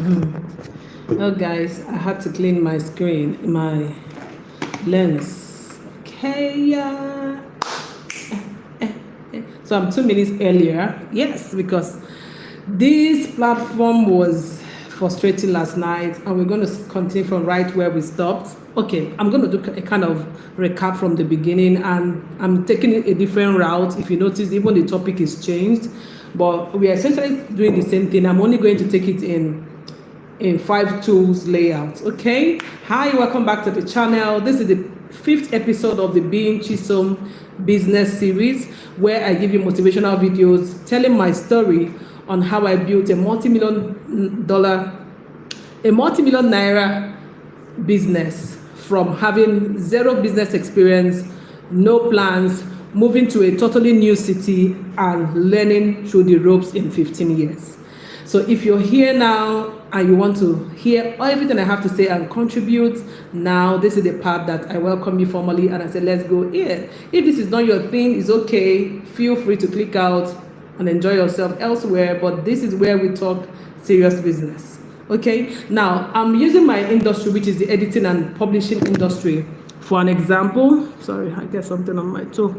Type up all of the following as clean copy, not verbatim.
Oh, guys, I had to clean my screen, my lens. Okay, yeah. So I'm 2 minutes earlier. Yes, because this platform was frustrating last night, and we're going to continue from right where we stopped. Okay, I'm going to do a kind of recap from the beginning, and I'm taking a different route. If you notice, even the topic is changed, but we are essentially doing the same thing. I'm only going to take it in 5 tools layout. Okay, hi, welcome back to the channel. This is the 5th episode of the Being Chisom business series, where I give you motivational videos telling my story on how I built a multi-million naira business from having zero business experience, no plans, moving to a totally new city and learning through the ropes in 15 years. So if you're here now and you want to hear everything I have to say and contribute, now this is the part that I welcome you formally and I say, let's go in. If this is not your thing, it's okay. Feel free to click out and enjoy yourself elsewhere, but this is where we talk serious business. Okay, now I'm using my industry, which is the editing and publishing industry, for an example. Sorry, I get something on my toe.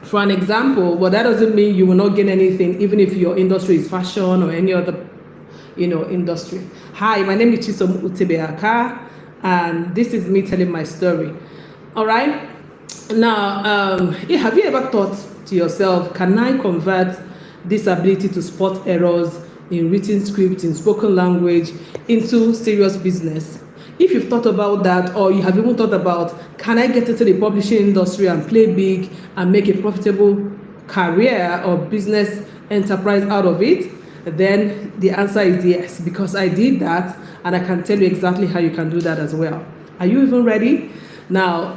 For an example, but that doesn't mean you will not gain anything, even if your industry is fashion or any other, industry. Hi, my name is Chisom Utibe Akah, and this is me telling my story. All right. Now, have you ever thought to yourself, can I convert this ability to spot errors in written script, in spoken language, into serious business? If you've thought about that, or you have even thought about, can I get into the publishing industry and play big and make a profitable career or business enterprise out of it, then the answer is yes, because I did that and I can tell you exactly how you can do that as well. Are you even ready? Now,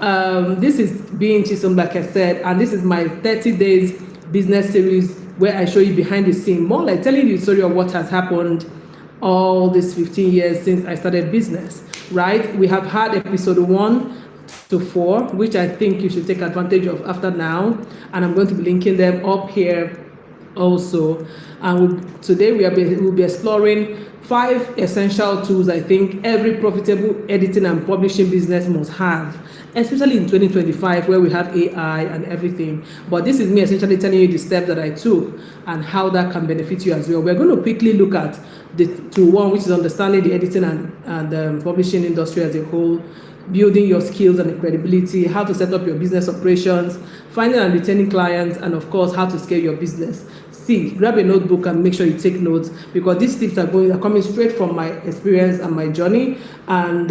this is Being Chisom, like I said, and this is my 30 days business series where I show you behind the scene, more like telling you the story of what has happened all these 15 years since I started business, right? We have had episode 1 to 4, which I think you should take advantage of after now, and I'm going to be linking them up here also. And today we'll be exploring 5 essential tools I think every profitable editing and publishing business must have, especially in 2025 where we have AI and everything. But this is me essentially telling you the steps that I took and how that can benefit you as well. We're going to quickly look at the tool 1, which is understanding the editing and publishing industry as a whole, building your skills and the credibility, how to set up your business operations, finding and retaining clients, and of course, how to scale your business. See, grab a notebook and make sure you take notes, because these tips are coming straight from my experience and my journey. And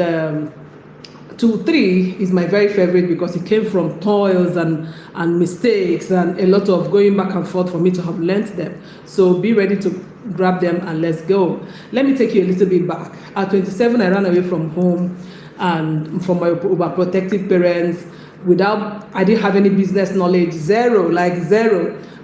tool 3 is my very favorite because it came from toils and mistakes and a lot of going back and forth for me to have learned them. So be ready to grab them and let's go. Let me take you a little bit back. At 27, I ran away from home and from my overprotective parents. I didn't have any business knowledge, zero,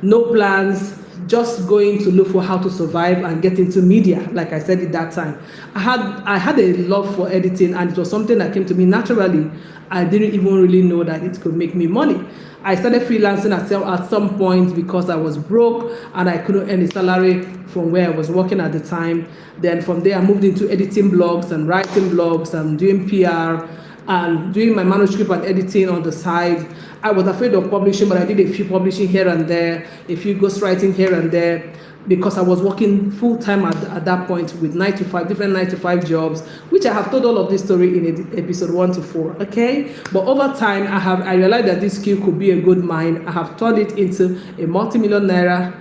no plans, just going to look for how to survive and get into media, like I said at that time. I had a love for editing, and it was something that came to me naturally. I didn't even really know that it could make me money. I started freelancing at some point because I was broke and I couldn't earn a salary from where I was working at the time. Then from there, I moved into editing blogs and writing blogs and doing PR and doing my manuscript and editing on the side. I was afraid of publishing, but I did a few publishing here and there, a few ghostwriting here and there, because I was working full-time at that point with different 9 to 5 jobs, which I have told all of this story in episode 1 to 4, okay? But over time, I realized that this skill could be a good mine. I have turned it into a multi-million naira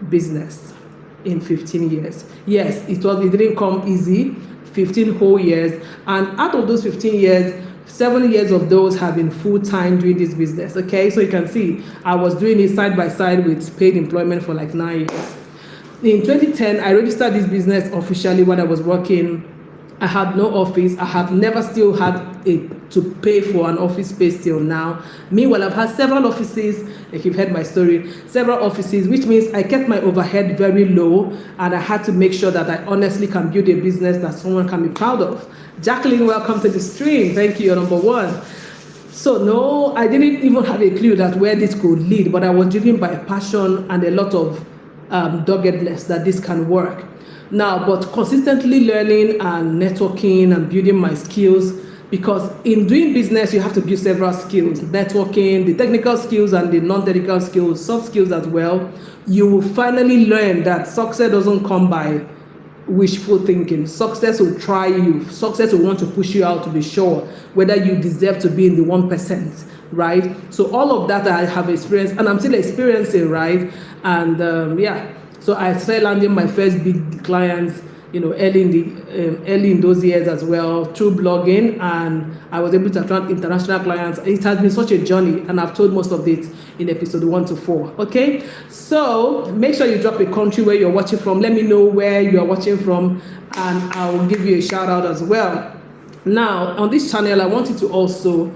business in 15 years. Yes, it didn't come easy, 15 whole years, and out of those 15 years, 7 years of those have been full-time doing this business, okay? So you can see, I was doing it side by side with paid employment for like 9 years. In 2010, I registered this business officially when I was working. I had no office. I have never still had to pay for an office space till now. Meanwhile, I've had several offices, if you've heard my story, several offices, which means I kept my overhead very low, and I had to make sure that I honestly can build a business that someone can be proud of. Jacqueline, welcome to the stream. Thank you, you're number 1. So no, I didn't even have a clue that where this could lead, but I was driven by passion and a lot of doggedness that this can work. Now, but consistently learning and networking and building my skills, because in doing business, you have to build several skills: networking, the technical skills and the non-technical skills, soft skills as well. You will finally learn that success doesn't come by wishful thinking. Success will try you. Success will want to push you out to be sure whether you deserve to be in the 1%, right? So all of that I have experienced, and I'm still experiencing, right? And so I started landing my first big clients, early in those years as well, through blogging, and I was able to attract international clients. It has been such a journey, and I've told most of it in episode 1 to 4. Okay, so make sure you drop a country where you're watching from. Let me know where you are watching from, and I will give you a shout out as well. Now, on this channel, I want you to also,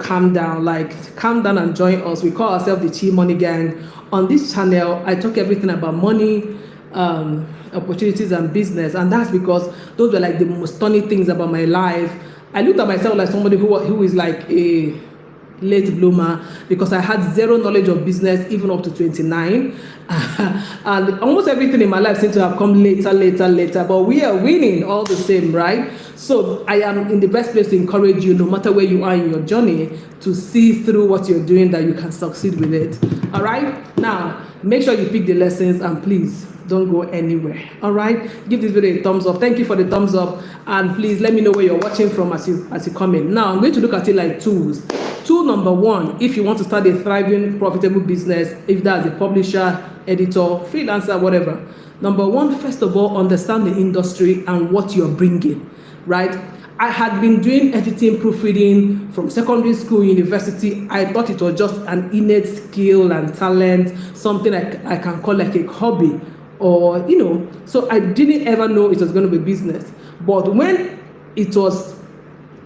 calm down and join us. We call ourselves the Chi Money Gang. On this channel, I talk everything about money, opportunities and business, and that's because those were like the most stunning things about my life. I looked at myself like somebody who is like a late bloomer, because I had zero knowledge of business even up to 29, and almost everything in my life seemed to have come later, but we are winning all the same, right? So I am in the best place to encourage you, no matter where you are in your journey, to see through what you're doing, that you can succeed with it. All right, now make sure you pick the lessons, and please don't go anywhere. All right, give this video a thumbs up. Thank you for the thumbs up, and please let me know where you're watching from as you come in. Now I'm going to look at it like tools. Tool number 1, if you want to start a thriving, profitable business, if that's a publisher, editor, freelancer, whatever. Number 1, first of all, understand the industry and what you're bringing, right? I had been doing editing, proofreading from secondary school, university. I thought it was just an innate skill and talent, something I can call like a hobby, or so I didn't ever know it was going to be business. But when it was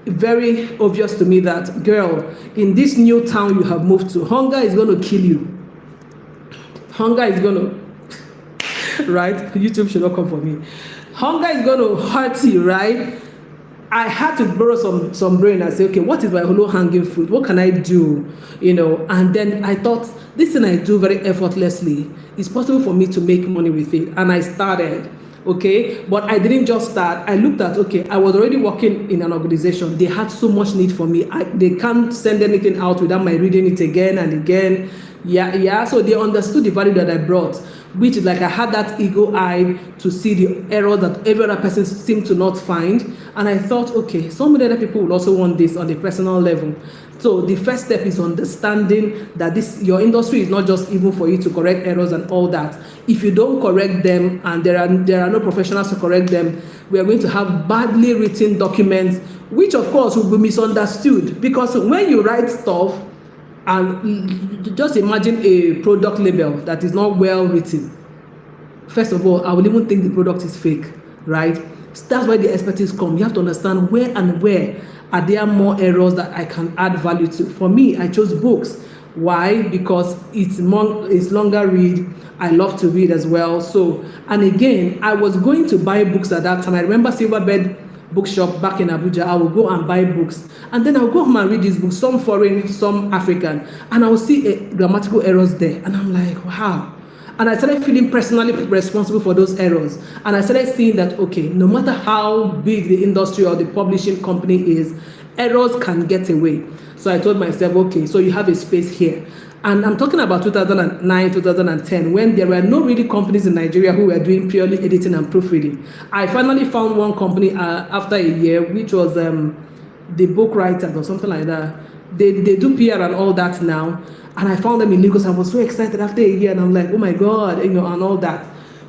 very obvious to me that, girl, in this new town you have moved to, hunger is going to kill you. Hunger is going to right? YouTube should not come for me. Hunger is going to hurt you, right? I had to borrow some brain and say, okay, what is my low-hanging fruit? What can I do? And then I thought, this thing I do very effortlessly, it's possible for me to make money with it. And I started, okay? But I didn't just start. I looked at, okay, I was already working in an organization. They had so much need for me. They can't send anything out without my reading it again and again. Yeah. So they understood the value that I brought, which is like I had that ego eye to see the error that every other person seemed to not find. And I thought, okay, some other people will also want this on a personal level. So the first step is understanding that your industry is not just even for you to correct errors and all that. If you don't correct them, and there are no professionals to correct them, we are going to have badly written documents, which of course will be misunderstood. Because when you write stuff, and just imagine a product label that is not well written. First of all, I would even think the product is fake, right? That's why the expertise come. You have to understand where are there more errors that I can add value to. For me, I chose books. Why? Because it's longer read. I love to read as well. So, and again, I was going to buy books at that time. I remember Silverbed bookshop back in Abuja. I would go and buy books, and then I'll go home and read these books, some foreign, some African, and I will see grammatical errors there, and I'm like, wow. And I started feeling personally responsible for those errors, and I started seeing that, okay, no matter how big the industry or the publishing company is, errors can get away. So I told myself, okay, so you have a space here. And I'm talking about 2009, 2010, when there were no really companies in Nigeria who were doing purely editing and proofreading. I finally found one company after a year, which was the Book Writers or something like that. They do PR and all that now. And I found them in Lagos. I was so excited after a year, and I'm like, oh my God, and all that.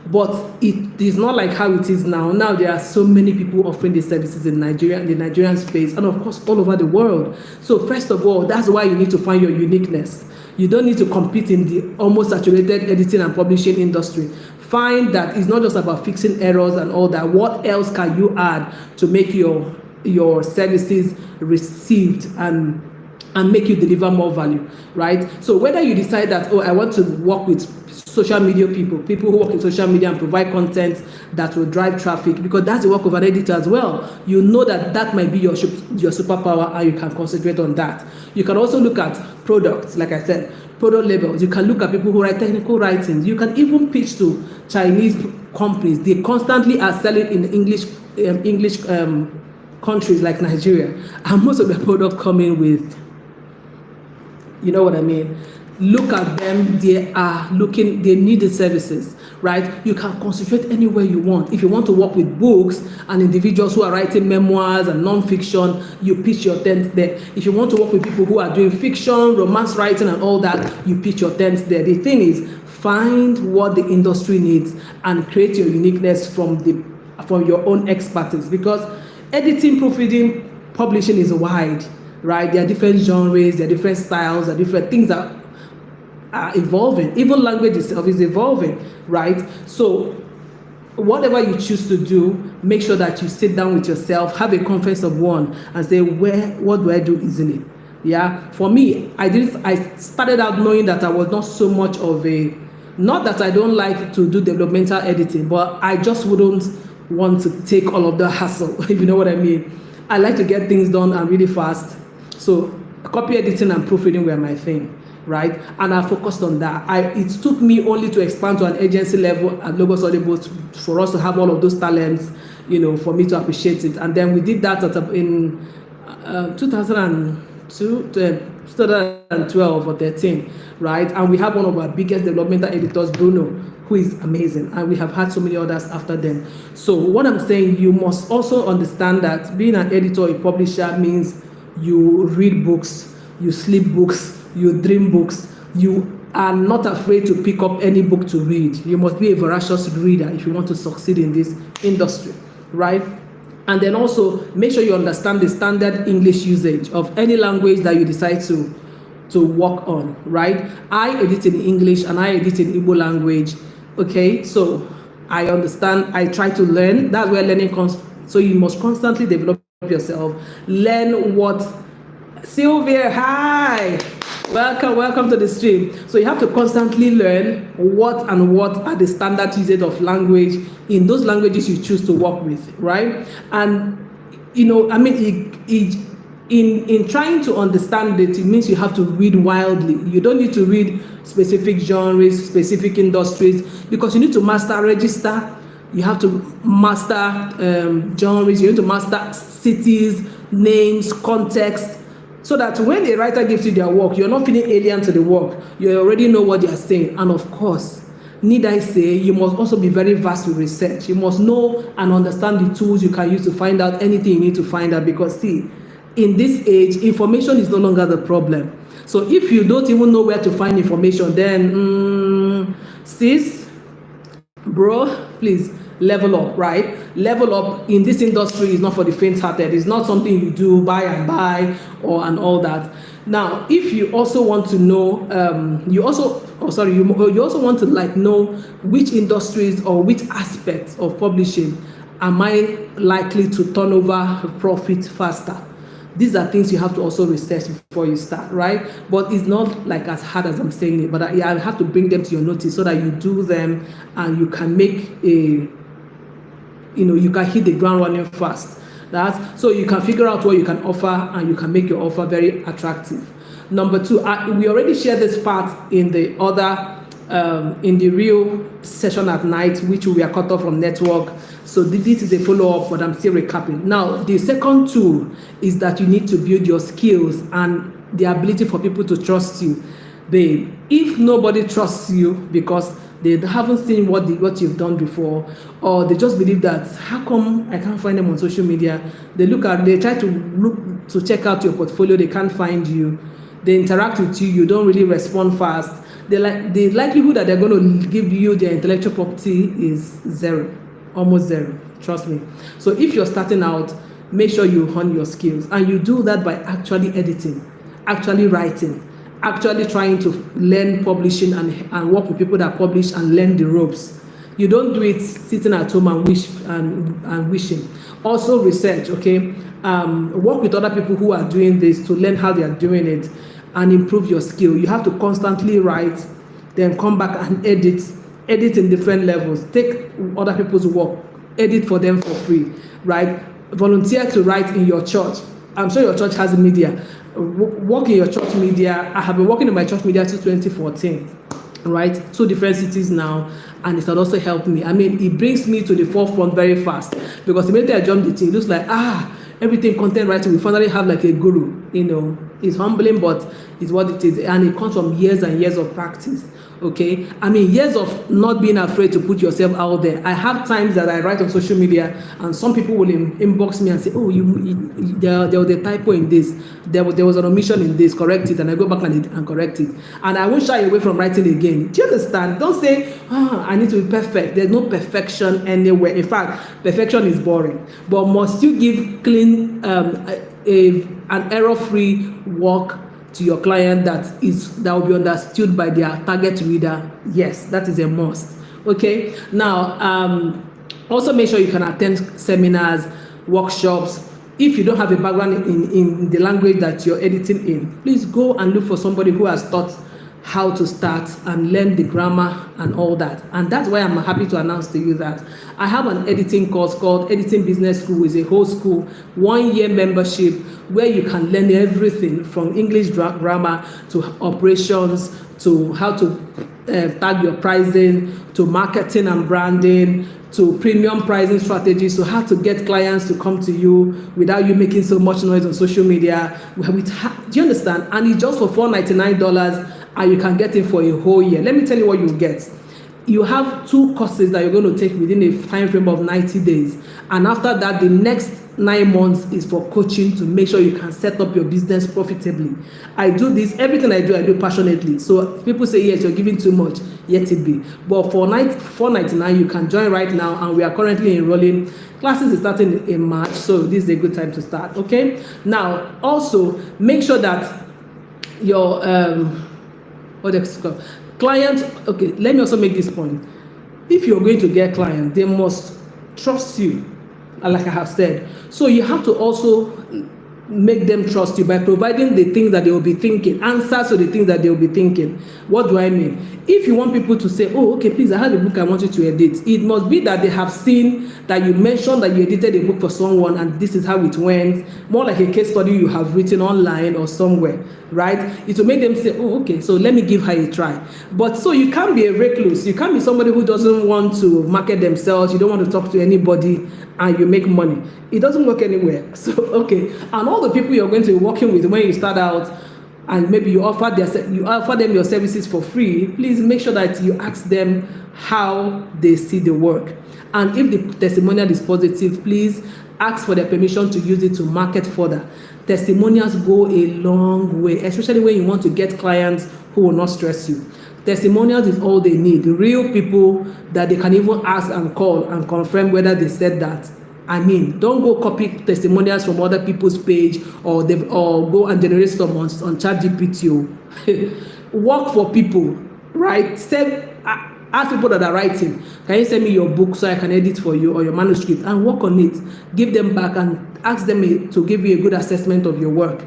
But it is not like how it is now. Now there are so many people offering these services in Nigeria, in the Nigerian space, and of course all over the world. So first of all, that's why you need to find your uniqueness. You don't need to compete in the almost saturated editing and publishing industry. Find that it's not just about fixing errors and all that. What else can you add to make your services received and make you deliver more value, right? So whether you decide that, oh, I want to work with social media people who work in social media and provide content that will drive traffic, because that's the work of an editor as well. You know that might be your superpower, and you can concentrate on that. You can also look at products, like I said, product labels. You can look at people who write technical writings. You can even pitch to Chinese companies. They constantly are selling in English countries like Nigeria, and most of the product coming with, you know what I mean. Look at them. They need the services, right? You can concentrate anywhere you want. If you want to work with books and individuals who are writing memoirs and non-fiction, you pitch your tent there. If you want to work with people who are doing fiction, romance writing and all that, you pitch your tent there. The thing is, find what the industry needs and create your uniqueness from your own expertise, because editing, proofreading, publishing is wide, right? There are different genres, there are different styles, there are different things that are evolving. Even language itself is evolving, right? So whatever you choose to do, make sure that you sit down with yourself, have a conference of one, and say, what do I do easily? Yeah, for me, I started out knowing that I was not so much of not that I don't like to do developmental editing, but I just wouldn't want to take all of the hassle, if you know what I mean. I like to get things done and really fast. So copy editing and proofreading were my thing, right? And I focused on that. It took me only to expand to an agency level at Logos Audible for us to have all of those talents, for me to appreciate it. And then we did that in 2012 or 13, right? And we have one of our biggest developmental editors, Bruno, who is amazing. And we have had so many others after them. So what I'm saying, you must also understand that being an editor, a publisher, means you read books, you sleep books, you dream books. You are not afraid to pick up any book to read. You must be a voracious reader if you want to succeed in this industry, right? And then also make sure you understand the standard English usage of any language that you decide to work on, right? I edit in English and I edit in Igbo language. Okay, so I understand. I try to learn. That's where learning comes. So you must constantly develop yourself. Learn what. Sylvia, hi. Welcome to the stream. So you have to constantly learn what are the standard usage of language in those languages you choose to work with, right? And in trying to understand it means you have to read wildly. You don't need to read specific genres, specific industries, because you need to master register. You have to master genres. You need to master cities, names, context, so that when a writer gives you their work, you're not feeling alien to the work. You already know what they are saying. And of course, need I say, you must also be very vast with research. You must know and understand the tools you can use to find out anything you need to find out, because see, in this age, information is no longer the problem. So if you don't even know where to find information, then sis, bro, please level up, right? Level up in this industry is not for the faint-hearted. It's not something you do buy and all that. Now, if you also want to know, you also want to know which industries or which aspects of publishing am I likely to turn over profit faster. These are things you have to also research before you start, right? But it's not like as hard as I'm saying it, but I have to bring them to your notice so that you do them and you can make you can hit the ground running fast. So you can figure out what you can offer and you can make your offer very attractive. Number two, we already shared this part in the other, in the real session at night, which we are cut off from network. So this is a follow-up, but I'm still recapping. Now, the second tool is that you need to build your skills and the ability for people to trust you. Babe, if nobody trusts you because they haven't seen what you've done before, or they just believe that, how come I can't find them on social media? They try to look to check out your portfolio, they can't find you. They interact with you, you don't really respond fast. The likelihood that they're going to give you their intellectual property is zero, almost zero, trust me. So if you're starting out, make sure you hone your skills, and you do that by actually editing, actually writing, actually trying to learn publishing and work with people that publish and learn the ropes. You don't do it sitting at home and wishing. Also research, okay? Work with other people who are doing this to learn how they are doing it and improve your skill. You have to constantly write then come back and edit in different levels, take other people's work, edit for them for free, right? Volunteer to write in your church. I'm sure your church has media. Work in your church media. I have been working in my church media since 2014, right? 2 different cities now, and it has also helped me. I mean, it brings me to the forefront very fast, because the minute I jump the team, it looks like, everything content writing, we finally have like a guru. It's humbling, but it's what it is, and it comes from years and years of practice. Okay, I mean, years of not being afraid to put yourself out there. I have times that I write on social media, and some people will inbox me and say, "Oh, there was a typo in this. There was an omission in this. Correct it." And I go back and correct it. And I won't shy away from writing again. Do you understand? Don't say, "I need to be perfect." There's no perfection anywhere. In fact, perfection is boring. But must you give clean, an error-free work to your client that will be understood by their target reader? Yes, that is a must. Okay, now also make sure you can attend seminars, workshops. If you don't have a background in the language that you're editing in, please go and look for somebody who has taught how to start and learn the grammar and all that. And that's why I'm happy to announce to you that I have an editing course called Editing Business School. It's a whole school, 1-year membership, where you can learn everything from English grammar to operations, to how to tag your pricing, to marketing and branding, to premium pricing strategies, so how to get clients to come to you without you making so much noise on social media. Do you understand? And it's just for $499, and you can get it for a whole year. Let me tell you what you get. You have 2 courses that you're going to take within a time frame of 90 days. And after that, the next 9 months is for coaching to make sure you can set up your business profitably. I do this, everything I do passionately. So people say, yes, you're giving too much, yet it be. But for $499, you can join right now, and we are currently enrolling. Classes is starting in March, so this is a good time to start, okay? Now, also, make sure that your client, okay, let me also make this point. If you're going to get clients, they must trust you, like I have said. So you have to also make them trust you by providing the things that they will be thinking, answers to the things that they will be thinking. What do I mean? If you want people to say, "Oh, okay, please, I have a book I want you to edit," it must be that they have seen that you mentioned that you edited a book for someone and this is how it went, more like a case study you have written online or somewhere, right? It will make them say, "Oh, okay, so let me give her a try." But so you can't be a recluse. You can't be somebody who doesn't want to market themselves. You don't want to talk to anybody, and you make money. It doesn't work anywhere. So, okay. And all the people you're going to be working with when you start out, and maybe you offer them your services for free, please make sure that you ask them how they see the work. And if the testimonial is positive, please ask for their permission to use it to market further. Testimonials go a long way, especially when you want to get clients who will not stress you. Testimonials is all they need. Real people that they can even ask and call and confirm whether they said that. I mean, don't go copy testimonials from other people's page or go and generate some on ChatGPT. Work for people, right? Ask people that are writing, "Can you send me your book so I can edit for you, or your manuscript?" And work on it. Give them back and ask them to give you a good assessment of your work.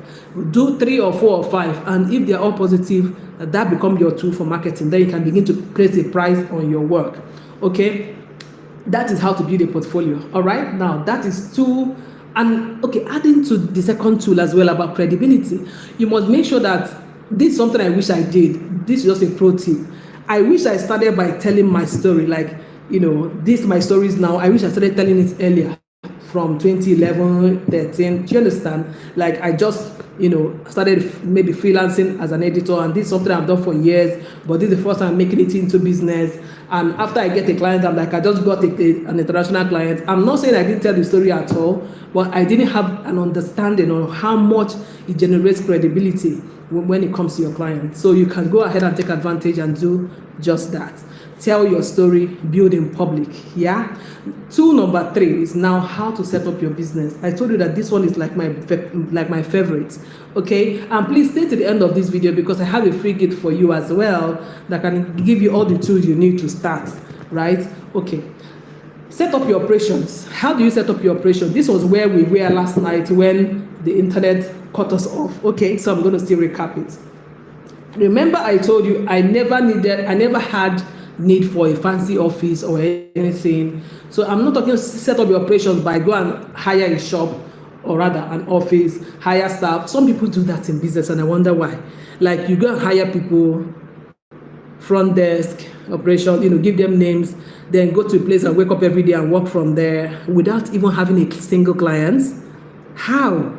Do 3 or 4 or 5, and if they're all positive, that becomes your tool for marketing. Then you can begin to place a price on your work. Okay, that is how to build a portfolio. All right, now that is 2. And okay, adding to the second tool as well about credibility, you must make sure that this is something I wish I did. This is just a pro tip. I wish I started by telling my story, like, this my stories now. I wish I started telling it earlier, from 2011, 13. Do you understand? Like, I just, started maybe freelancing as an editor, and this is something I've done for years, but this is the first time I'm making it into business. And after I get a client, I'm like, I just got an international client. I'm not saying I didn't tell the story at all, but I didn't have an understanding of how much it generates credibility when it comes to your client. So you can go ahead and take advantage and do just that. Tell your story, build in public. Yeah. Tool number 3 is now how to set up your business. I told you that this one is like my favorite. Okay, and please stay to the end of this video, because I have a free gift for you as well that can give you all the tools you need to start. Right? Okay. Set up your operations. How do you set up your operation? This was where we were last night when the internet cut us off. Okay, so I'm going to still recap it. Remember, I told you I never had need for a fancy office or anything. So I'm not talking set up your operations by go and hire a shop, or rather an office, hire staff. Some people do that in business, and I wonder why. Like, you go and hire people, front desk, operation, give them names, then go to a place and wake up every day and work from there without even having a single client. How?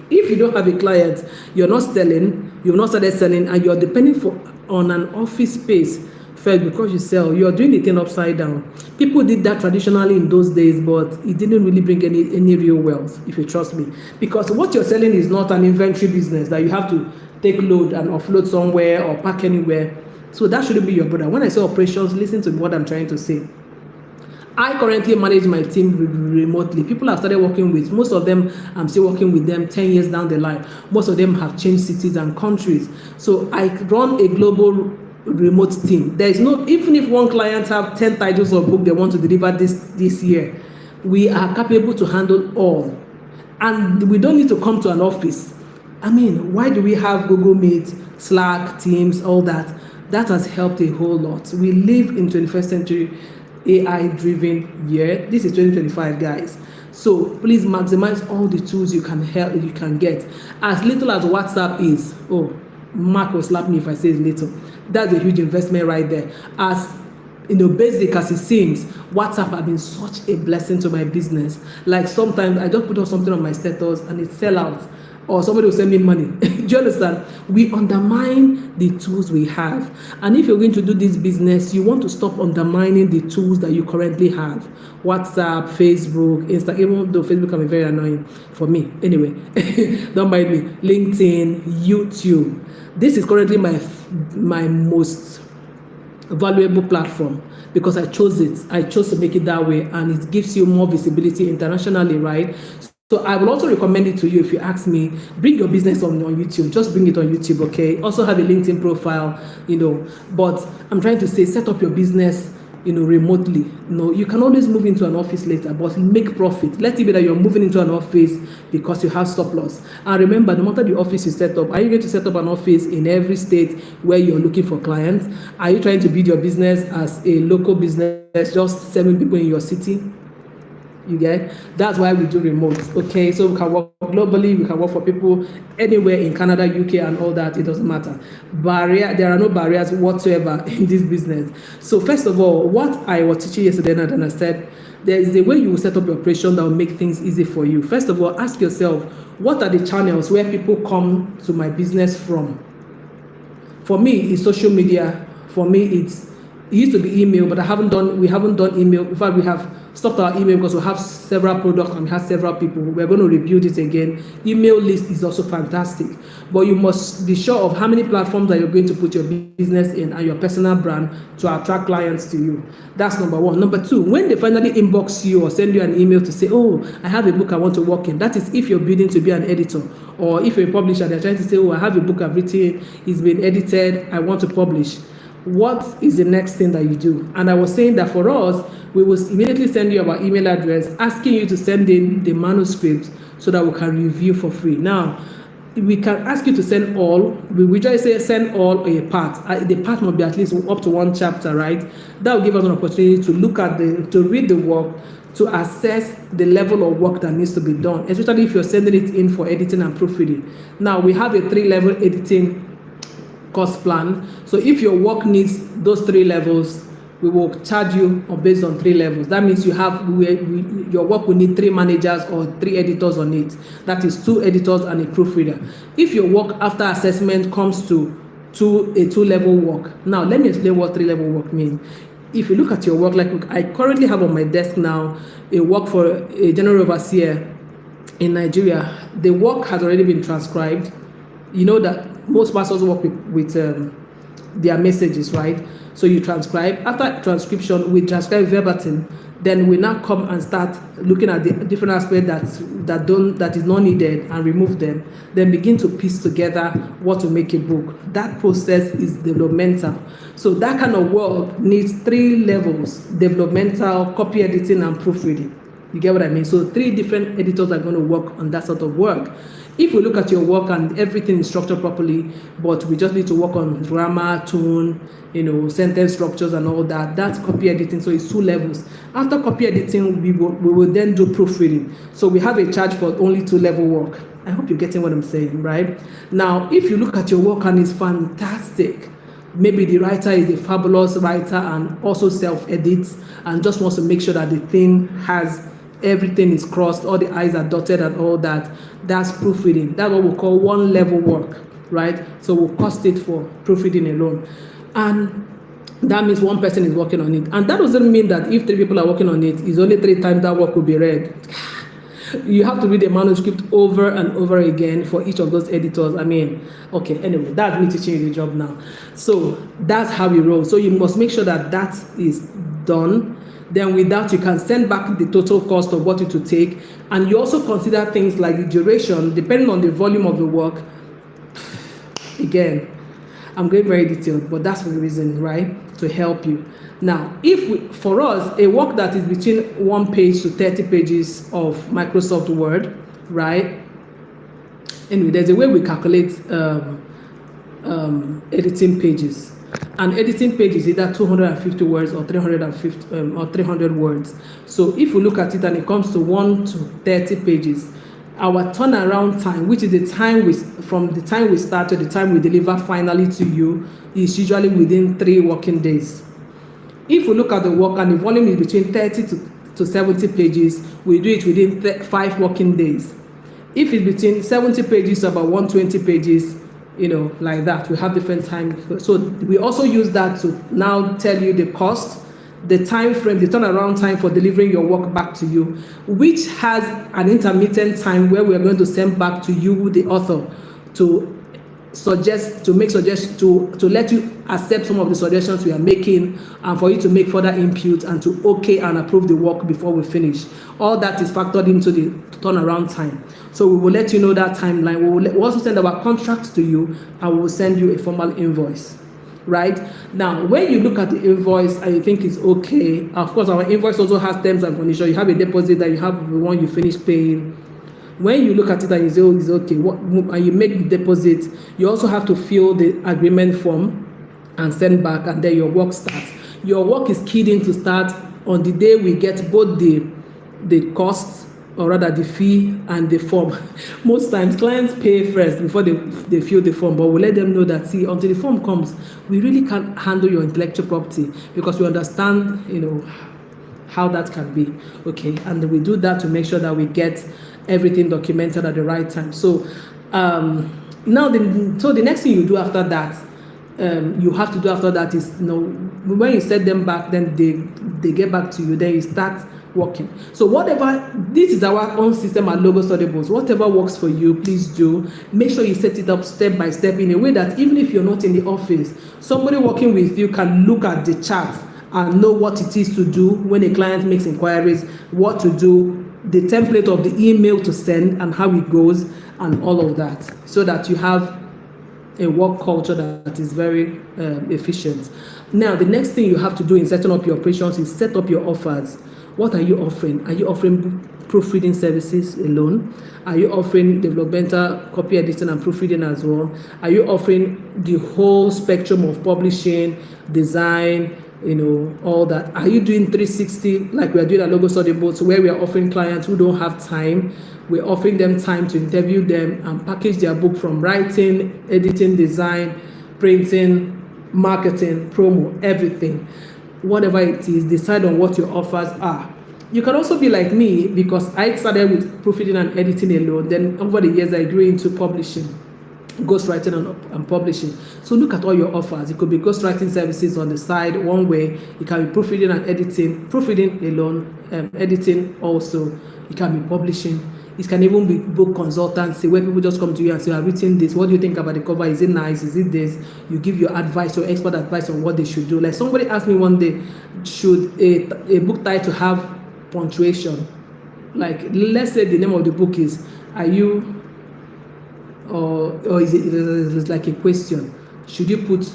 If you don't have a client, you've not started selling, and you're depending on an office space first because you sell, you're doing the thing upside down. People did that traditionally in those days, but it didn't really bring any real wealth, if you trust me. Because what you're selling is not an inventory business that you have to take load and offload somewhere or pack anywhere. So that shouldn't be your brother. When I say operations, listen to what I'm trying to say. I currently manage my team remotely. People I've started working with, most of them, I'm still working with them 10 years down the line. Most of them have changed cities and countries. So I run a global remote team. There is no, even if one client have 10 titles of book they want to deliver this year, we are capable to handle all. And we don't need to come to an office. I mean, why do we have Google Meet, Slack, Teams, all that? That has helped a whole lot. We live in 21st century AI-driven year. This is 2025, guys. So please maximize all the tools you can get. As little as WhatsApp is, Mark will slap me if I say it's little. That's a huge investment right there. As basic as it seems, WhatsApp has been such a blessing to my business. Like, sometimes I just put on something on my status and it sell out, or somebody will send me money. Do you understand? We undermine the tools we have. And if you're going to do this business, you want to stop undermining the tools that you currently have. WhatsApp, Facebook, Instagram, even though Facebook can be very annoying for me. Anyway, don't mind me. LinkedIn, YouTube. This is currently my most valuable platform because I chose it. I chose to make it that way, and it gives you more visibility internationally, right? So I will also recommend it to you. If you ask me, bring your business on YouTube. Just bring it on YouTube, okay? Also have a LinkedIn profile, But I'm trying to say, set up your business, remotely. You can always move into an office later, but make profit. Let it be that you're moving into an office because you have surplus. And remember, no matter the office you set up, are you going to set up an office in every state where you're looking for clients? Are you trying to build your business as a local business, just serving people in your city? You get? That's why we do remote, okay? So we can work globally, we can work for people anywhere in Canada, UK, and all that. It doesn't matter. There are no barriers whatsoever in this business. So first of all, what I was teaching yesterday, and I said, there is a way you will set up your operation that will make things easy for you. First of all, ask yourself, what are the channels where people come to my business from? For me, it's social media. For me, it used to be email, but we haven't done email. In fact, we have stopped our email because we have several products and we have several people. We're going to rebuild it again. Email list is also fantastic, but you must be sure of how many platforms that you're going to put your business in and your personal brand to attract clients to you. That's number one. Number two, when they finally inbox you or send you an email to say, I have a book I want to work in, that is if you're building to be an editor, or if you're a publisher, they're trying to say, I have a book I've written, it's been edited, I want to publish. What is the next thing that you do? And I was saying that for us, we will immediately send you our email address, asking you to send in the manuscript so that we can review for free. Now, we can ask you to send all. We just say send all or a part. The part must be at least up to one chapter, right? That will give us an opportunity to look at to read the work, to assess the level of work that needs to be done, especially if you're sending it in for editing and proofreading. Now, we have a 3-level editing cost plan. So if your work needs those 3 levels, we will charge you based on 3 levels. That means your work will need 3 managers or 3 editors on it. That is 2 editors and a proofreader. If your work after assessment comes to a 2-level work, now let me explain what 3-level work means. If you look at your work, like I currently have on my desk now a work for a general overseer in Nigeria. The work has already been transcribed. You know that most pastors work with their messages, right? So you transcribe. After transcription, we transcribe verbatim. Then we now come and start looking at the different aspects that is not needed and remove them. Then begin to piece together what to make a book. That process is developmental. So that kind of work needs 3 levels: developmental, copy editing, and proofreading. You get what I mean? So 3 different editors are going to work on that sort of work. If we look at your work and everything is structured properly, but we just need to work on grammar, tone, sentence structures and all that, that's copy editing. So it's 2 levels. After copy editing, we will then do proofreading. So we have a charge for only 2-level work. I hope you're getting what I'm saying, right? Now, if you look at your work and it's fantastic, maybe the writer is a fabulous writer and also self-edits and just wants to make sure that the thing has everything is crossed, all the I's are dotted and all that, that's proofreading. That's what we call 1-level work, right? So we'll cost it for proofreading alone. And that means 1 person is working on it. And that doesn't mean that if 3 people are working on it, it's only 3 times that work will be read. You have to read the manuscript over and over again for each of those editors. I mean, okay, anyway, that's me teaching you the job now. So that's how we roll. So you must make sure that that is done. Then with that, you can send back the total cost of what it will take. And you also consider things like the duration, depending on the volume of the work. Again, I'm going very detailed, but that's for the reason, right? To help you. Now, for us, a work that is between 1 page to 30 pages of Microsoft Word, right? Anyway, there's a way we calculate editing pages. An editing page is either 250 words or 350 or 300 words. So if you look at it and it comes to 1 to 30 pages, our turnaround time, which is the time from the time we start to the time we deliver finally to you, is usually within 3 working days. If we look at the work and the volume is between 30 to 70 pages, we do it within 5 working days. If it's between 70 pages to about 120 pages, like that, we have different time. So we also use that to now tell you the cost, the time frame, the turnaround time for delivering your work back to you, which has an intermittent time where we are going to send back to you, the author, to make suggestions, to let you accept some of the suggestions we are making, and for you to make further input and to okay and approve the work before we finish. All that is factored into the turnaround time. So we will let you know that timeline. We will also send our contract to you, and we will send you a formal invoice. Right? Now, when you look at the invoice and you think it's okay, of course, our invoice also has terms and conditions. You have a deposit that you have the one you finish paying. When you look at it and you say, oh, it's okay, and you make the deposit, you also have to fill the agreement form and send back, and then your work starts. Your work is keyed in to start on the day we get both the costs, or rather the fee and the form. Most times clients pay first before they fill the form, but we let them know that, see, until the form comes, we really can't handle your intellectual property, because we understand, how that can be, okay? And we do that to make sure that we get everything documented at the right time. So now the next thing you do after that, you have to do after that is, when you set them back, then they get back to you, then you start working. So this is our own system at Logo Studiables. Whatever works for you, please do. Make sure you set it up step by step in a way that even if you're not in the office, somebody working with you can look at the chart and know what it is to do when a client makes inquiries, what to do, the template of the email to send and how it goes, and all of that, so that you have a work culture that is very efficient. Now, the next thing you have to do in setting up your operations is set up your offers. What are you offering? Are you offering proofreading services alone? Are you offering developmental copy editing and proofreading as well? Are you offering the whole spectrum of publishing, design, all that? Are you doing 360 like we are doing at Logo Studiables, where we are offering clients who don't have time? We're offering them time to interview them and package their book from writing, editing, design, printing, marketing, promo, everything. Whatever it is, decide on what your offers are. You can also be like me, because I started with proofreading and editing alone. Then over the years, I grew into publishing, ghostwriting and publishing. So look at all your offers. It could be ghostwriting services on the side, one way. It can be proofreading and editing, proofreading alone, editing also. It can be publishing. It can even be book consultancy, where people just come to you and say, I've written this. What do you think about the cover? Is it nice? Is it this? You give your advice, your expert advice on what they should do. Like somebody asked me one day, should a book title have punctuation? Like, let's say the name of the book is, are you, or is it like a question? Should you put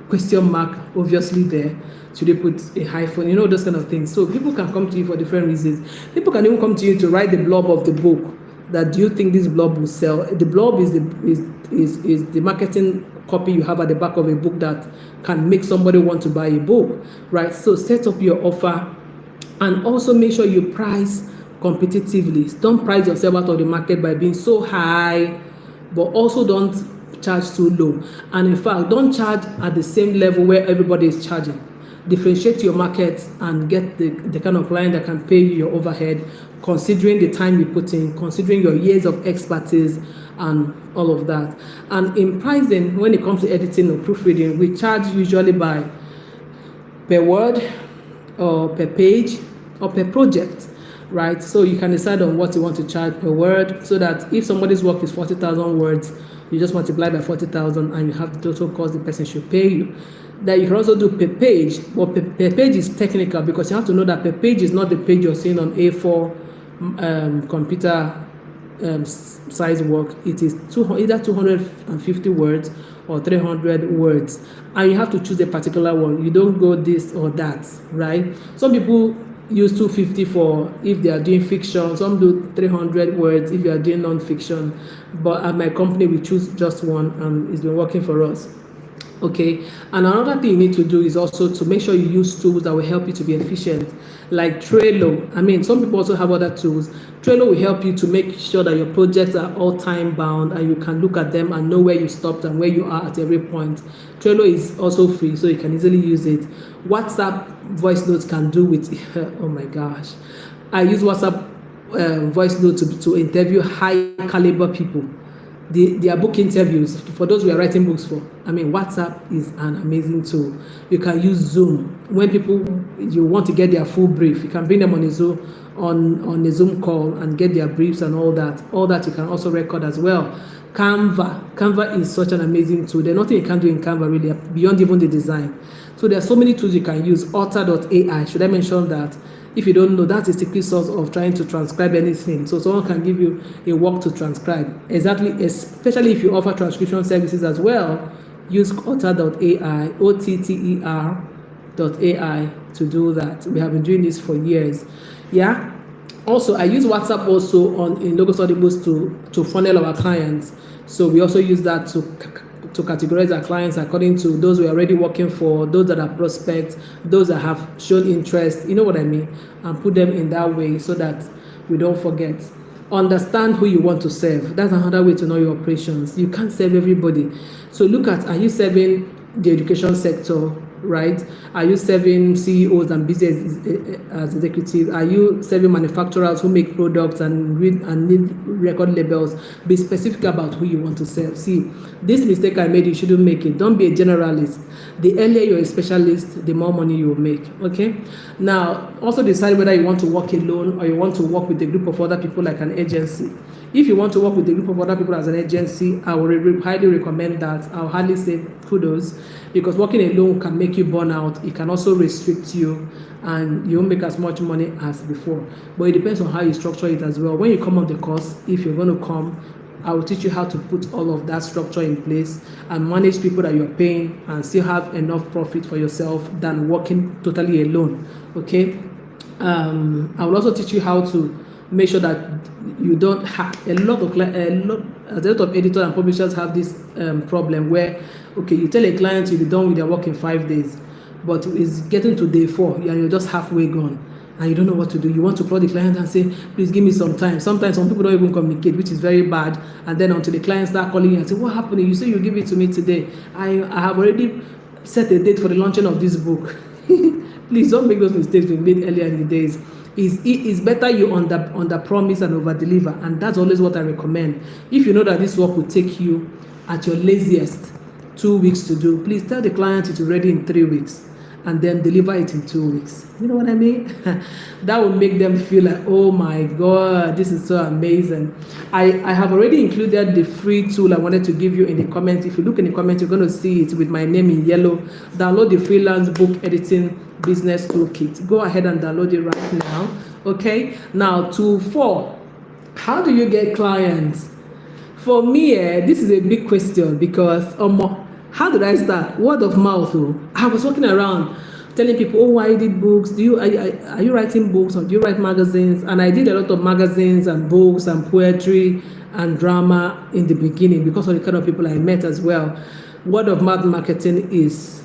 question mark obviously there? Should they put a hyphen? You know, those kind of things. So people can come to you for different reasons. People can even come to you to write the blurb of the book. That do you think this blurb will sell? The blurb is the marketing copy you have at the back of a book that can make somebody want to buy a book, right? So set up your offer, and also make sure you price competitively. Don't price yourself out of the market by being so high, but also don't charge too low. And in fact, don't charge at the same level where everybody is charging. Differentiate your market and get the kind of client that can pay you your overhead, considering the time you put in, considering your years of expertise and all of that. And in pricing, when it comes to editing or proofreading, we charge usually by per word or per page or per project, right? So you can decide on what you want to charge per word, so that if somebody's work is 40,000 words, you just multiply by 40,000 and you have the total cost the person should pay you. That you can also do per page, but per page is technical, because you have to know that per page is not the page you're seeing on A4 computer size work. It is either 250 words or 300 words, and you have to choose a particular one. You don't go this or that, right? Some people use 250 for if they are doing fiction, some do 300 words if you are doing non-fiction, but at my company we choose just one, and it's been working for us. Okay, and another thing you need to do is also to make sure you use tools that will help you to be efficient, like Trello. I mean, some people also have other tools. Trello will help you to make sure that your projects are all time bound and you can look at them and know where you stopped and where you are at every point. Trello is also free, so you can easily use it. WhatsApp voice notes can do with oh my gosh, I use WhatsApp voice notes to interview high caliber people. Their book interviews for those we are writing books for. I mean, WhatsApp is an amazing tool. You can use Zoom when you want to get their full brief. You can bring them on a Zoom call and get their briefs and all that. All that you can also record as well. Canva is such an amazing tool. There's nothing you can do in Canva really beyond even the design. So there are so many tools you can use. Author.ai, should I mention that? If you don't know, that's a secret source of trying to transcribe anything. So someone can give you a work to transcribe. Exactly, especially if you offer transcription services as well, use Otter.ai, OTTER.ai to do that. We have been doing this for years. Yeah. Also, I use WhatsApp also in Logos Audibles to funnel our clients. So we also use that to categorize our clients according to those we're already working for, those that are prospects, those that have shown interest, you know what I mean, and put them in that way so that we don't forget. Understand who you want to serve. That's another way to know your operations. You can't serve everybody. So look at, are you serving the education sector, right? Are you serving CEOs and business as executives? Are you serving manufacturers who make products and need record labels? Be specific about who you want to serve. See, this mistake I made, you shouldn't make it. Don't be a generalist. The earlier you're a specialist, the more money you will make. Okay. Now, also decide whether you want to work alone or you want to work with a group of other people like an agency. If you want to work with a group of other people as an agency, I would highly recommend that. I'll hardly say kudos, because working alone can make you burn out. It can also restrict you and you won't make as much money as before. But it depends on how you structure it as well. When you come on the course, if you're going to come, I will teach you how to put all of that structure in place and manage people that you're paying and still have enough profit for yourself than working totally alone. Okay. I will also teach you how to make sure that you don't have a lot of editors and publishers have this problem where, okay, you tell a client you'll be done with their work in 5 days, but it's getting to day 4 and you're just halfway gone and you don't know what to do. You want to call the client and say, please give me some time. Sometimes some people don't even communicate, which is very bad. And then until the client start calling you and say, what happened? You say you give it to me today. I have already set a date for the launching of this book. Please don't make those mistakes we made earlier in the days. It's better you under promise and over deliver, and that's always what I recommend. If you know that this work will take you at your laziest 2 weeks to do, please tell the client it's ready in 3 weeks and then deliver it in 2 weeks. You know what I mean? That will make them feel like, oh my God, this is so amazing. I have already included the free tool I wanted to give you in the comments. If you look in the comments, you're going to see it with my name in yellow. Download the Freelance Book Editing Business Toolkit. Go ahead and download it right now. Okay. Now, tool 4. How do you get clients? For me, this is a big question because How did I start? Word of mouth. Oh. I was walking around telling people, oh, I did books. Are you writing books or do you write magazines? And I did a lot of magazines and books and poetry and drama in the beginning because of the kind of people I met as well. Word of mouth marketing is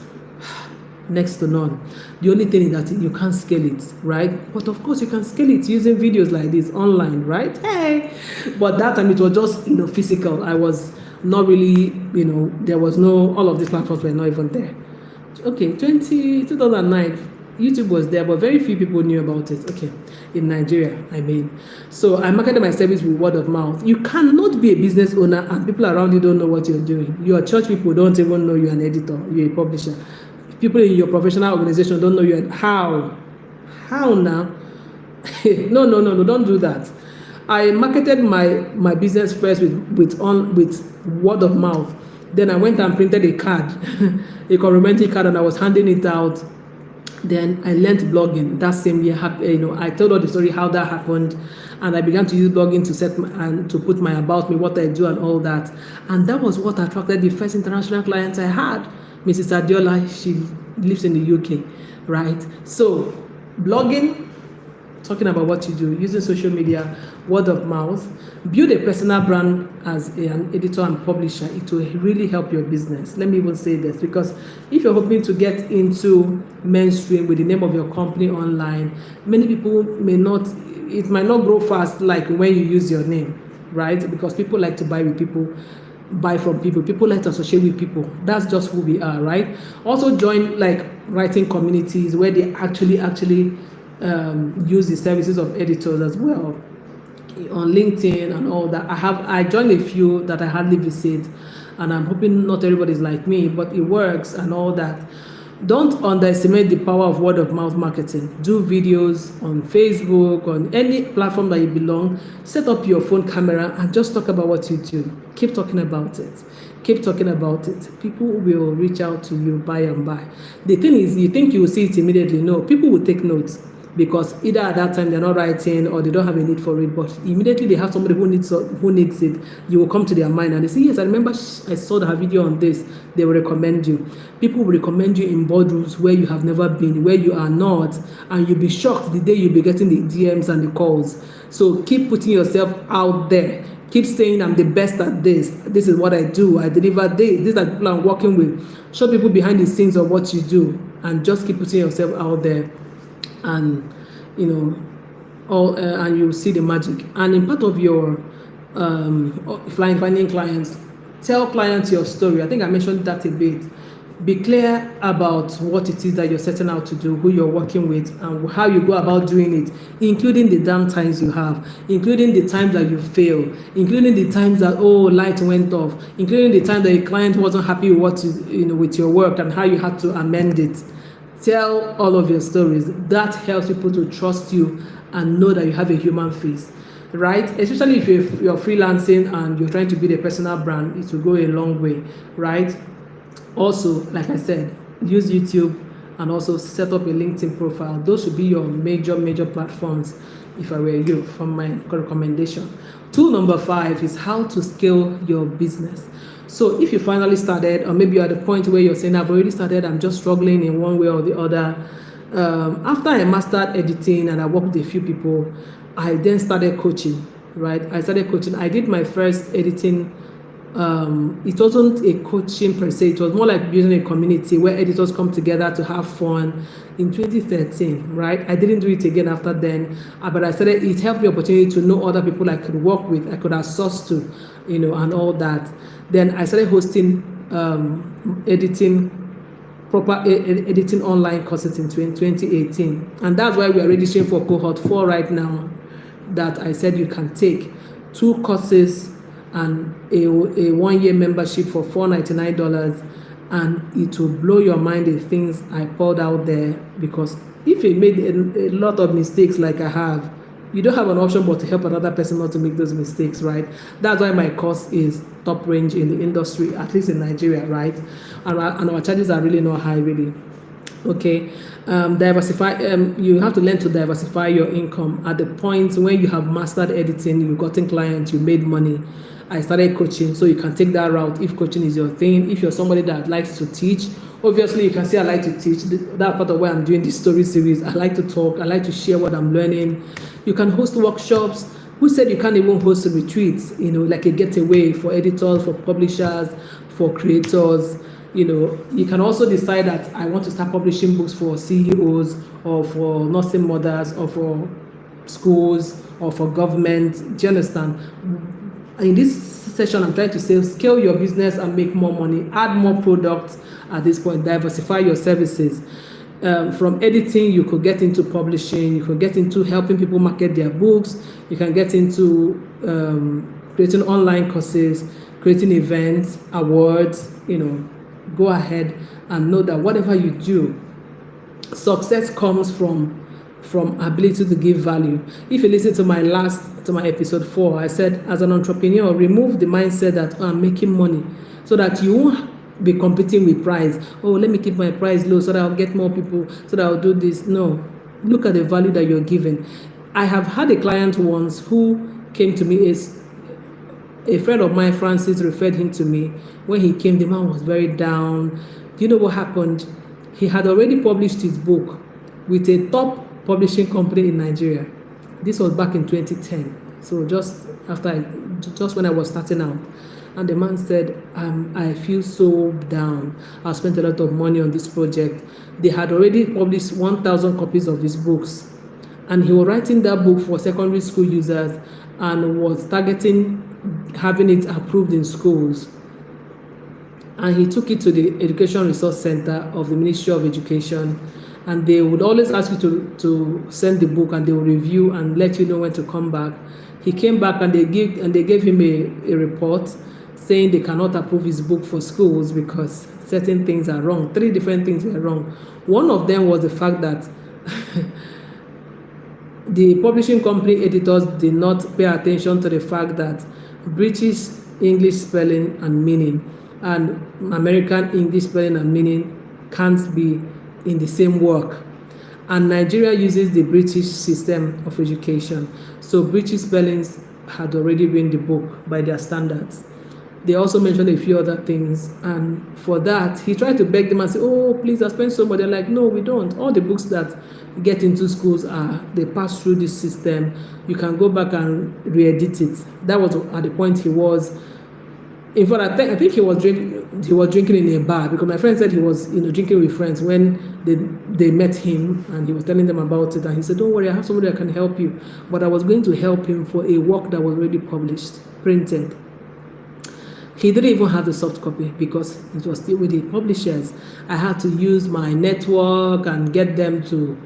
next to none. The only thing is that you can't scale it, right? But of course you can scale it using videos like this online, right? Hey, but that time it was just physical. I was not really, there was no, all of these platforms were not even there. Okay, 2009 YouTube was there, but very few people knew about it. Okay, in Nigeria, I mean. So I marketed my service with word of mouth. You cannot be a business owner and people around you don't know what you're doing. Your church people don't even know you're an editor, you're a publisher. People in your professional organization don't know you're how now? No, don't do that. I marketed my business first with word of mouth. Then I went and printed a card, a complimentary card, and I was handing it out. Then I learned blogging that same year. I told all the story how that happened, and I began to use blogging to put my about me, what I do, and all that. And that was what attracted the first international client I had, Mrs. Adiola. She lives in the UK, right? So blogging, talking about what you do, using social media, word of mouth, build a personal brand as an editor and publisher. It will really help your business. Let me even say this, because if you're hoping to get into mainstream with the name of your company online, many people it might not grow fast like when you use your name, right? Because people like to buy from people. People like to associate with people. That's just who we are, right? Also join like writing communities where they actually use the services of editors as well, on LinkedIn and all that. I joined a few that I hardly visit, and I'm hoping not everybody's like me, but it works and all that. Don't underestimate the power of word of mouth marketing. Do videos on Facebook, on any platform that you belong. Set up your phone camera and just talk about what you do. Keep talking about it. Keep talking about it. People will reach out to you by and by. The thing is, you think you will see it immediately. No, people will take notes, because either at that time they're not writing or they don't have a need for it, but immediately they have somebody who needs it, you will come to their mind and they say, yes, I remember I saw her video on this. They will recommend you. People will recommend you in boardrooms where you have never been, where you are not, and you'll be shocked the day you'll be getting the DMs and the calls. So keep putting yourself out there. Keep saying, I'm the best at this. This is what I do. I deliver this. These are the people I'm working with. Show people behind the scenes of what you do, and just keep putting yourself out there. And and you'll see the magic. And in part of your finding clients, tell clients your story. I think I mentioned that a bit. Be clear about what it is that you're setting out to do, who you're working with, and how you go about doing it, including the damn times you have, including the times that you fail, including the times that light went off, including the time that a client wasn't happy with with your work and how you had to amend it. Tell all of your stories. That helps people to trust you and know that you have a human face, right? Especially if you're freelancing and you're trying to build a personal brand, it will go a long way, right? Also, like I said, use YouTube and also set up a LinkedIn profile. Those should be your major platforms if I were you, from my recommendation. Tool number 5 is how to scale your business. So if you finally started, or maybe you're at the point where you're saying, I've already started, I'm just struggling in one way or the other. After I mastered editing and I worked with a few people, I then started coaching, right? I did my first editing. It wasn't a coaching per se. It was more like building a community where editors come together to have fun in 2013, right? I didn't do it again after then, but it helped me opportunity to know other people I could work with, I could outsource to, and all that. Then I started hosting proper editing online courses in 2018. And that's why we are registering for cohort 4 right now, that I said you can take 2 courses and a 1-year membership for $499, and it will blow your mind the things I poured out there. Because if you made a lot of mistakes like I have, you don't have an option but to help another person not to make those mistakes, right? That's why my course is top range in the industry, at least in Nigeria, right? And our charges are really not high, really. Okay. You have to learn to diversify your income. At the point when you have mastered editing, you've gotten clients, you made money, I started coaching. So you can take that route if coaching is your thing. If you're somebody that likes to teach, obviously you can say I like to teach. That part of why I'm doing this story series. I like to talk, I like to share what I'm learning. You can host workshops. Who said you can't even host retreats, like a getaway for editors, for publishers, for creators? You can also decide that I want to start publishing books for CEOs or for nursing mothers or for schools or for government. Do you understand? In this session, I'm trying to say scale your business and make more money, add more products at this point, diversify your services. From editing, you could get into publishing, you could get into helping people market their books, you can get into creating online courses, creating events, awards. Go ahead and know that whatever you do, success comes from ability to give value. If you listen to my episode 4, I said as an entrepreneur, remove the mindset that I'm making money, so that you won't be competing with price. Oh, let me keep my price low so that I'll get more people, so that I'll do this. No, look at the value that you're giving. I have had a client once who came to me. Is a friend of mine, Francis, referred him to me. When he came, the man was very down. Do you know what happened? He had already published his book with a top publishing company in Nigeria. This was back in 2010. So just when I was starting out. And the man said, I feel so down. I spent a lot of money on this project. They had already published 1,000 copies of his books. And he was writing that book for secondary school users and was targeting having it approved in schools. And he took it to the Education Resource Center of the Ministry of Education. And they would always ask you to send the book, and they will review and let you know when to come back. He came back and they gave him a report saying they cannot approve his book for schools because certain things are wrong. 3 different things were wrong. One of them was the fact that the publishing company editors did not pay attention to the fact that British English spelling and meaning and American English spelling and meaning can't be in the same work. And Nigeria uses the British system of education. So British spellings had already been the book by their standards. They also mentioned a few other things, and for that he tried to beg them and say, oh please, I spent so much. They're like, no, we don't. All the books that get into schools they pass through this system. You can go back and re-edit it. That was at the point he was. In fact, I think he was drinking in a bar, because my friend said he was drinking with friends when they met him, and he was telling them about it, and he said, don't worry, I have somebody that can help you. But I was going to help him for a work that was already published, printed. He didn't even have the soft copy because it was still with the publishers. I had to use my network and get them to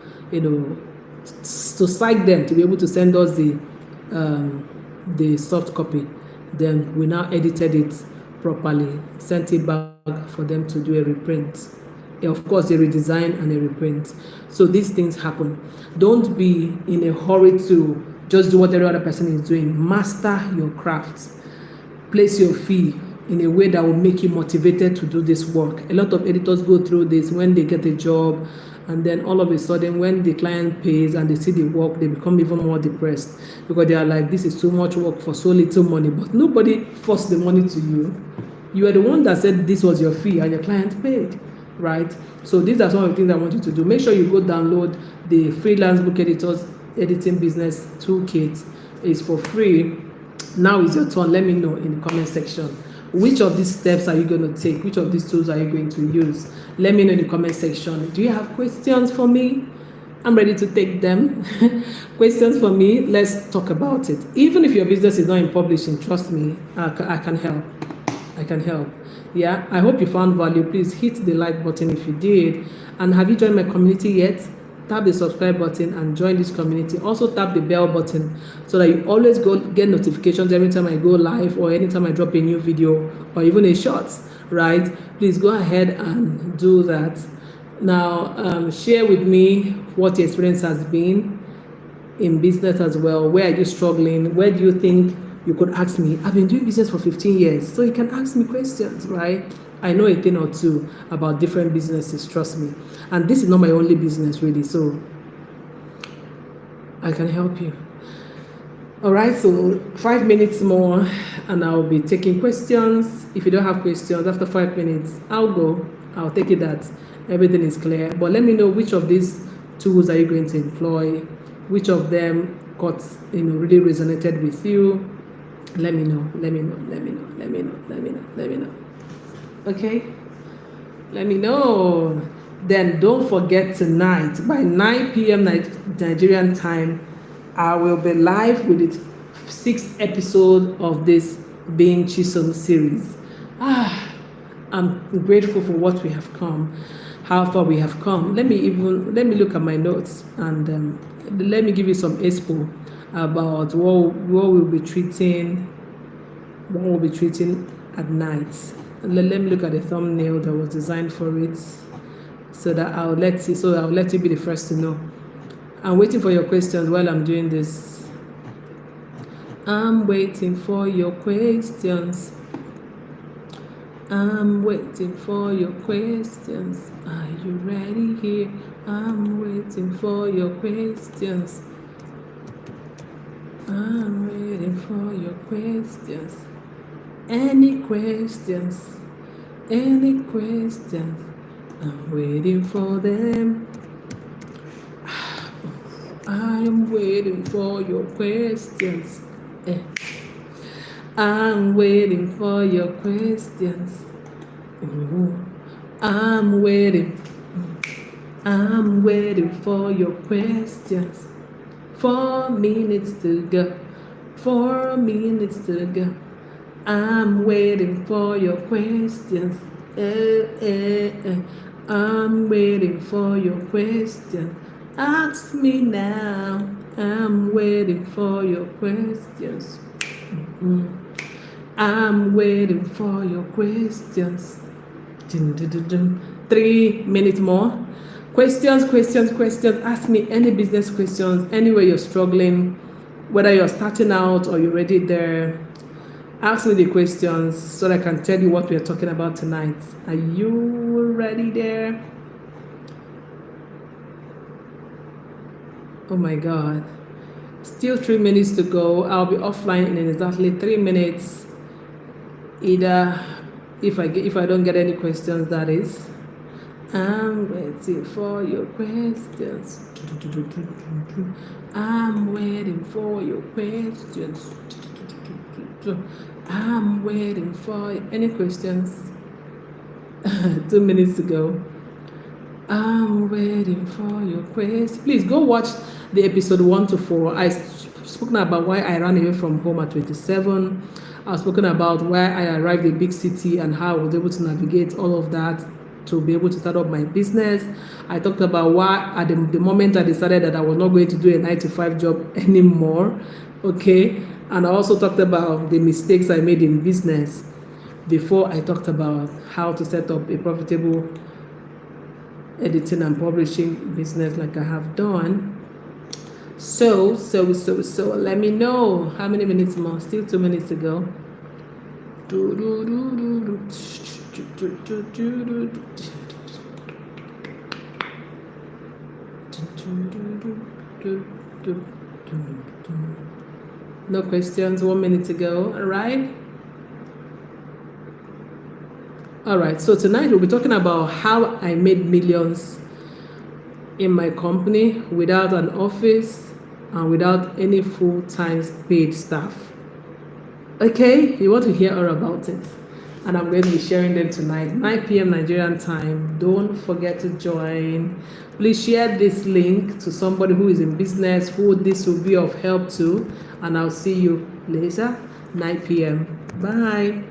psych them to be able to send us the soft copy. Then we now edited it properly, sent it back for them to do a reprint. Of course, a redesign and a reprint. So these things happen. Don't be in a hurry to just do what every other person is doing. Master your craft. Place your fee in a way that will make you motivated to do this work. A lot of editors go through this when they get a job, and then all of a sudden when the client pays and they see the work, they become even more depressed because they are like, this is too much work for so little money. But nobody forced the money to you. You are the one that said this was your fee and your client paid, right? So these are some of the things I want you to do. Make sure you go download the Freelance Book Editors Editing Business Toolkit. It's for free. Now is your turn. Let me know in the comment section. Which of these steps are you going to take? Which of these tools are you going to use? Let me know in the comment section. Do you have questions for me? I'm ready to take them. Questions for me? Let's talk about it. Even if your business is not in publishing, trust me, I can help. I can help. Yeah, I hope you found value. Please hit the like button if you did. And have you joined my community yet? Tap the subscribe button and join this community. Also tap the bell button so that you always get notifications every time I go live or anytime I drop a new video or even a shorts, right? Please go ahead and do that. Now, share with me what your experience has been in business as well. Where are you struggling? Where do you think you could ask me? I've been doing business for 15 years, so you can ask me questions, right? I know a thing or two about different businesses, trust me. And this is not my only business really, so I can help you. All right, so 5 minutes more and I'll be taking questions. If you don't have questions, after 5 minutes, I'll take it that everything is clear. But let me know which of these tools are you going to employ, which of them really resonated with you. Let me know. Okay? Let me know. Then don't forget tonight, by 9 p.m. Nigerian time, I will be live with the 6th episode of this Being Chisom series. I'm grateful for what we have come, how far we have come. Let me look at my notes and let me give you some expo about what we'll be treating at night. Let me look at the thumbnail that was designed for it, so I'll let you be the first to know. I'm waiting for your questions while I'm doing this. I'm waiting for your questions. I'm waiting for your questions. Are you ready here? I'm waiting for your questions. I'm waiting for your questions. Any questions? Any questions? I'm waiting for them. I am waiting for your questions. I'm waiting for your questions. I'm waiting for your questions. 4 minutes to go. 4 minutes to go. I'm waiting for your questions. I'm waiting for your questions. Ask me now. I'm waiting for your questions. I'm waiting for your questions. 3 minutes more. Questions. Ask me any business questions, anywhere you're struggling, whether you're starting out or you're already there. Ask me the questions so that I can tell you what we're talking about tonight. Are you ready there? Oh my God. Still 3 minutes to go. I'll be offline in exactly 3 minutes. Either if I don't get any questions, that is. I'm waiting for your questions. I'm waiting for your questions. I'm waiting for any questions. 2 minutes to go. I'm waiting for your questions. Please go watch the episode 1 to 4. I've spoken about why I ran away from home at 27. I've spoken about why I arrived in a big city and how I was able to navigate all of that to be able to start up my business. I talked about why at the moment I decided that I was not going to do a 9-to-5 job anymore. Okay. And I also talked about the mistakes I made in business before I talked about how to set up a profitable editing and publishing business like I have done. So let me know how many minutes more. Still 2 minutes to go. No questions. 1 minute to go. All right. So tonight we'll be talking about how I made millions in my company without an office and without any full-time paid staff. Okay, you want to hear all about it, and I'm going to be sharing them tonight, 9 p.m. Nigerian time. Don't forget to join. Please share this link to somebody who is in business, who this will be of help to, and I'll see you later, 9 p.m. Bye.